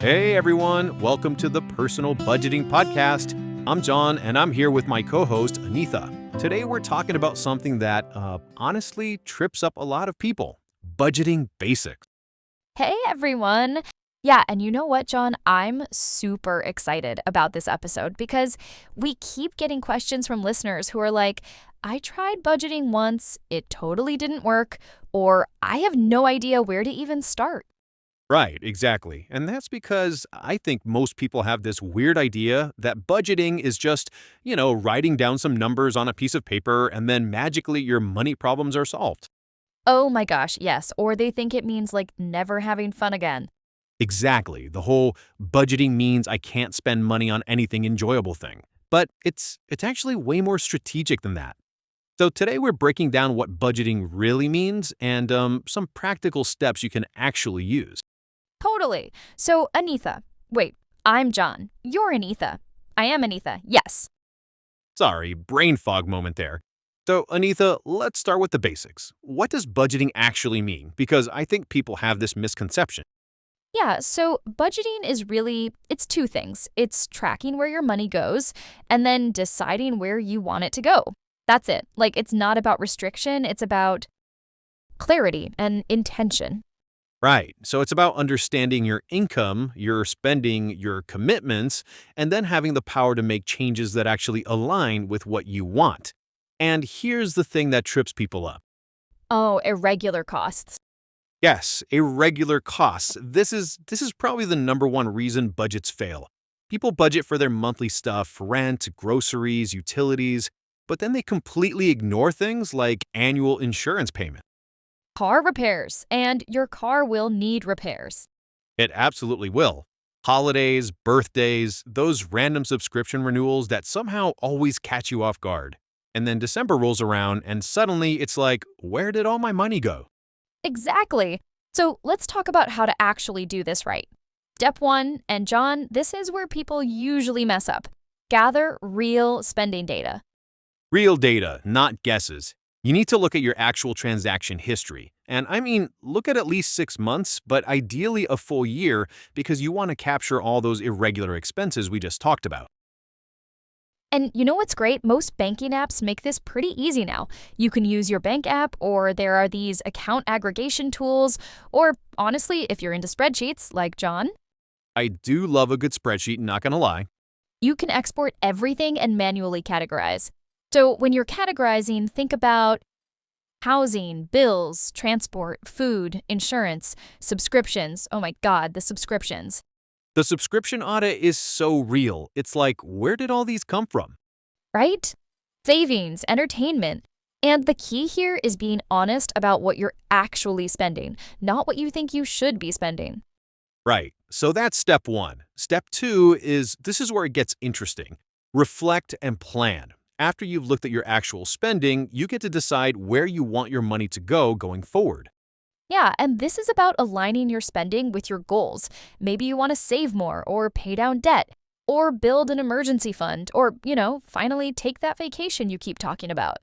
Hey everyone, welcome to the Personal Budgeting Podcast. I'm John and I'm here with my co-host Anitha. Today we're talking about something that honestly trips up a lot of people, budgeting basics. Hey everyone. Yeah, and you know what, John? I'm super excited about this episode because we keep getting questions from listeners who are like, I tried budgeting once, it totally didn't work, or I have no idea where to even start. Right, exactly. And that's because I think most people have this weird idea that budgeting is just, writing down some numbers on a piece of paper and then magically your money problems are solved. Oh my gosh, yes, or they think it means like never having fun again. Exactly. The whole budgeting means I can't spend money on anything enjoyable thing. But it's actually way more strategic than that. So today we're breaking down what budgeting really means and some practical steps you can actually use. Totally. So, Anitha, wait, I'm John. You're Anitha. I am Anitha, yes. Sorry, brain fog moment there. So, Anitha, let's start with the basics. What does budgeting actually mean? Because I think people have this misconception. Yeah, so budgeting is really, it's two things. It's tracking where your money goes and then deciding where you want it to go. That's it. Like, it's not about restriction, it's about clarity and intention. Right. So it's about understanding your income, your spending, your commitments, and then having the power to make changes that actually align with what you want. And here's the thing that trips people up. Oh, irregular costs. Yes, irregular costs. This is probably the number one reason budgets fail. People budget for their monthly stuff, rent, groceries, utilities, but then they completely ignore things like annual insurance payment. Car repairs, and your car will need repairs. It absolutely will. Holidays, birthdays, those random subscription renewals that somehow always catch you off guard. And then December rolls around and suddenly it's like, where did all my money go? Exactly. So let's talk about how to actually do this right. Step one, and John, this is where people usually mess up. Gather real spending data. Real data, not guesses. You need to look at your actual transaction history. And I mean, look at least 6 months, but ideally a full year because you want to capture all those irregular expenses we just talked about. And you know what's great? Most banking apps make this pretty easy now. You can use your bank app, or there are these account aggregation tools, or honestly, if you're into spreadsheets like John, I do love a good spreadsheet, not gonna lie. you can export everything and manually categorize. So when you're categorizing, think about housing, bills, transport, food, insurance, subscriptions. Oh my God, the subscriptions, The subscription audit is so real. It's like, where did all these come from? right? Savings, entertainment. And the key here is being honest about what you're actually spending, not what you think you should be spending. Right. So that's step one. Step two is this is where it gets interesting. Reflect and plan. After you've looked at your actual spending, you get to decide where you want your money to go going forward. Yeah, and this is about aligning your spending with your goals. Maybe you want to save more or pay down debt or build an emergency fund or, finally take that vacation you keep talking about.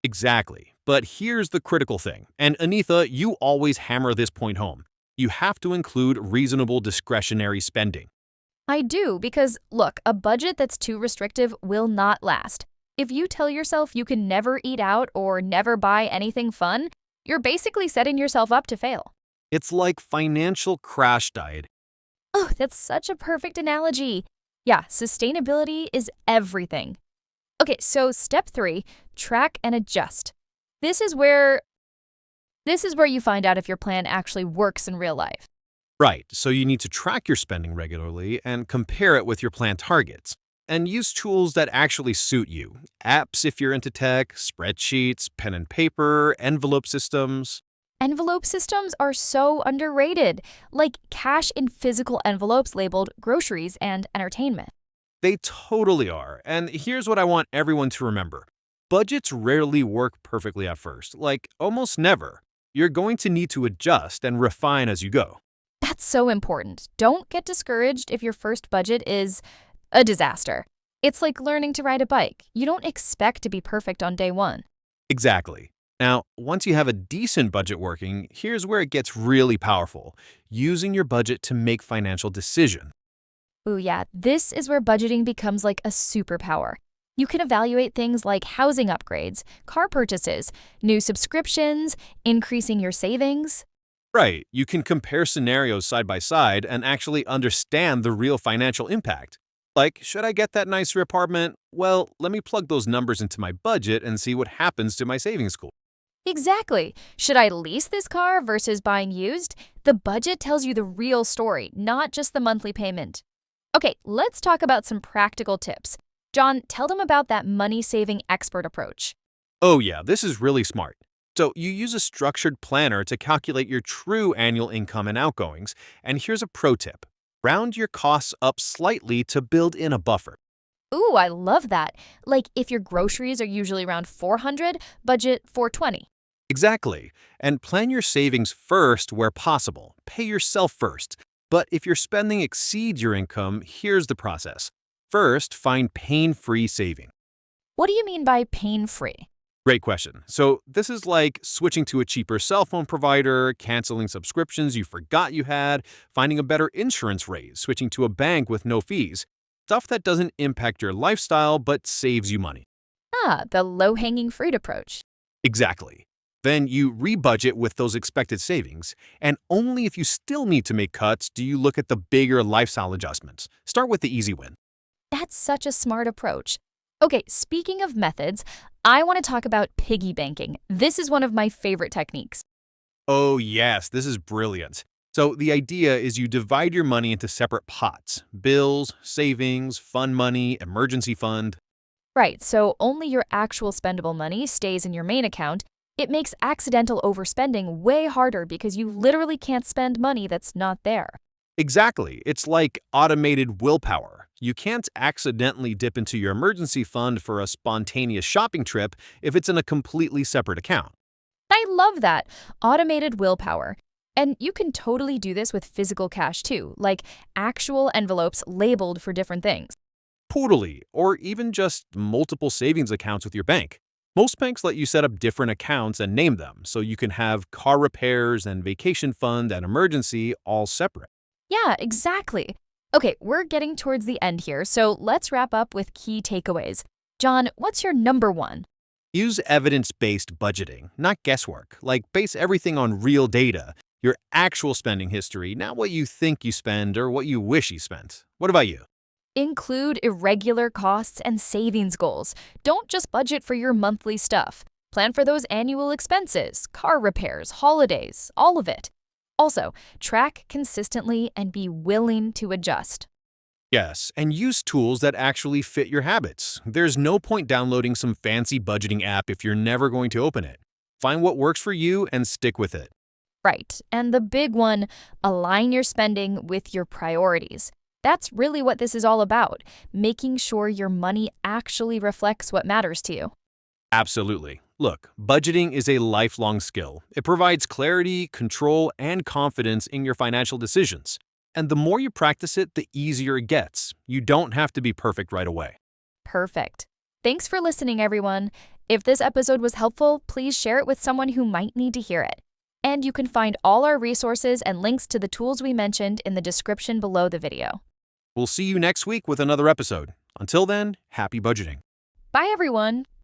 Exactly. But here's the critical thing. And Anitha, you always hammer this point home. You have to include reasonable discretionary spending. I do because, look, a budget that's too restrictive will not last. If you tell yourself you can never eat out or never buy anything fun, you're basically setting yourself up to fail. It's like financial crash diet. Oh, that's such a perfect analogy. Yeah, sustainability is everything. Okay, so step three, track and adjust. This is where you find out if your plan actually works in real life. Right, so you need to track your spending regularly and compare it with your plan targets. And use tools that actually suit you. Apps if you're into tech, spreadsheets, pen and paper, envelope systems. Envelope systems are so underrated, like cash in physical envelopes labeled groceries and entertainment. They totally are. And here's what I want everyone to remember. Budgets rarely work perfectly at first, like almost never. You're going to need to adjust and refine as you go. That's so important. Don't get discouraged if your first budget is a disaster. It's like learning to ride a bike. You don't expect to be perfect on day one. Exactly. Now, once you have a decent budget working, here's where it gets really powerful: using your budget to make financial decisions. Ooh, yeah, this is where budgeting becomes like a superpower. You can evaluate things like housing upgrades, car purchases, new subscriptions, increasing your savings. Right, you can compare scenarios side by side and actually understand the real financial impact. Like, should I get that nicer apartment? Well, let me plug those numbers into my budget and see what happens to my savings goal. Exactly. Should I lease this car versus buying used? The budget tells you the real story, not just the monthly payment. Okay, let's talk about some practical tips. John, tell them about that money saving expert approach. Oh, yeah, this is really smart. So, you use a structured planner to calculate your true annual income and outgoings. And here's a pro tip: round your costs up slightly to build in a buffer. Ooh, I love that. Like if your groceries are usually around 400, budget 420. Exactly. And plan your savings first where possible. Pay yourself first. But if your spending exceeds your income, here's the process. First, find pain free saving. What do you mean by pain free? Great question. So, this is like switching to a cheaper cell phone provider, canceling subscriptions you forgot you had, finding a better insurance rate, switching to a bank with no fees. Stuff that doesn't impact your lifestyle but saves you money. Ah, the low hanging fruit approach. Exactly. Then you rebudget with those expected savings, and only if you still need to make cuts do you look at the bigger lifestyle adjustments. Start with the easy win. That's such a smart approach. Okay, speaking of methods, I want to talk about piggy banking. This is one of my favorite techniques. Oh, yes, this is brilliant. So, the idea is you divide your money into separate pots: bills, savings, fun money, emergency fund. Right, so only your actual spendable money stays in your main account. It makes accidental overspending way harder because you literally can't spend money that's not there. Exactly. It's like automated willpower. You can't accidentally dip into your emergency fund for a spontaneous shopping trip if it's in a completely separate account. I love that. Automated willpower. And you can totally do this with physical cash too, like actual envelopes labeled for different things. Totally, or even just multiple savings accounts with your bank. Most banks let you set up different accounts and name them, so you can have car repairs and vacation fund and emergency all separate. Yeah, exactly. Okay, we're getting towards the end here, so let's wrap up with key takeaways. John, what's your number one? Use evidence-based budgeting, not guesswork. Like, base everything on real data, your actual spending history, not what you think you spend or what you wish you spent. What about you? Include irregular costs and savings goals. Don't just budget for your monthly stuff. Plan for those annual expenses, car repairs, holidays, all of it. Also, track consistently and be willing to adjust. Yes, and use tools that actually fit your habits. There's no point downloading some fancy budgeting app if you're never going to open it. Find what works for you and stick with it. Right. And the big one, align your spending with your priorities. That's really what this is all about, making sure your money actually reflects what matters to you. Absolutely. Look, budgeting is a lifelong skill. It provides clarity, control, and confidence in your financial decisions. And the more you practice it, the easier it gets. You don't have to be perfect right away. Perfect. Thanks for listening, everyone. If this episode was helpful, please share it with someone who might need to hear it. And you can find all our resources and links to the tools we mentioned in the description below the video. We'll see you next week with another episode. Until then, happy budgeting. Bye, everyone.